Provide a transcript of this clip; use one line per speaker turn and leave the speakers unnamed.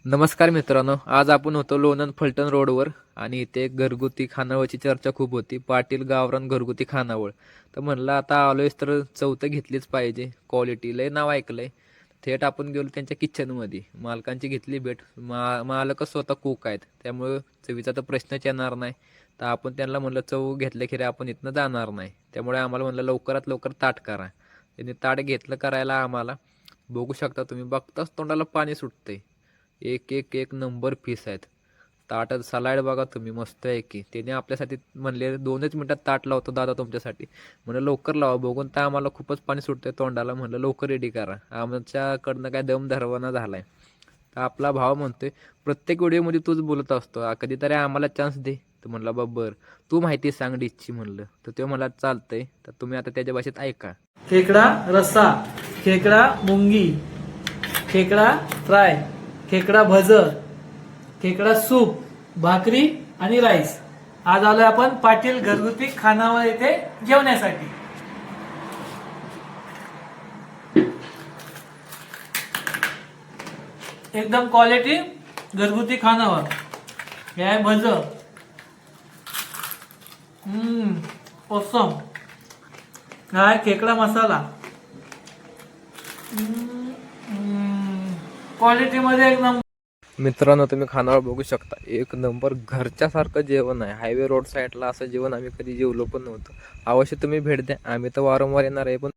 नमस्कार मित्रांनो, आज आपण होतो लोणंद फलटण रोडवर आणि इथे घरगुती खानावळची चर्चा खूप होती. पाटील गावरान घरगुती खानावळ. तर म्हणलं आता आलोयच तर चव तर घेतलीच पाहिजे. क्वालिटी लय नाव ऐकलंय. थेट आपण गेलो त्यांच्या किचनमध्ये. मालकांची घेतली भेट. मालकच स्वतः कुक आहेत. त्यामुळे चवीचा तर प्रश्नच येणार नाही. तर आपण त्यांना म्हणलं चव घेतल्याखेरी आपण इथनं जाणार नाही. त्यामुळे आम्हाला म्हणलं लवकरात लवकर ताट करा. त्यांनी ताट घेतलं करायला आम्हाला. बघू शकता तुम्ही, बघताच तोंडाला पाणी सुटतंय. एक एक एक नंबर पीस आहेत. ताटात सलाड बघा तुम्ही, मस्त आहे की. त्याने आपल्यासाठी म्हणले 2च मिनिटात ताट लावतो दादा तुमच्यासाठी. म्हणलं लवकर लावा, बघून तर आम्हाला खूपच पाणी सुटतंय तोंडाला. म्हणलं लवकर रेडी करा, आमच्याकडनं काय दम धरवाना झालाय. तर आपला भाव म्हणतोय प्रत्येक व्हिडिओमध्ये तूच बोलत असतो, कधीतरी आम्हाला चान्स दे. तर म्हणलं बबर, तू माहिती सांग डिशची म्हणलं. तर तो मला चालतंय. तर तुम्ही आता त्याच्या भाषेत ऐका.
खेकडा रस्सा, खेकडा मुंगी, खेकडा फ्राय, खेकडा भजर, खेकडा सूप, भाकरी आणि राईस. आज आलोय आपण पाटील घरगुती खानावळ येथे जेवण्यासाठी. एकदम क्वालिटी घरगुती खानावळ. हे आहे भजर. ओसम. हा आहे खेकडा मसाला. क्वालिटी मध्ये एक नंबर.
मित्रांनो, तुम्ही खानावळ बघू शकता. एक नंबर घरच्यासारखं जेवण आहे. हायवे रोड साईडला असं जेवण आम्ही कधी जेवलो पण नव्हतं. अवश्य तुम्ही भेट द्या. आम्ही तर वारंवार येणार आहे, पण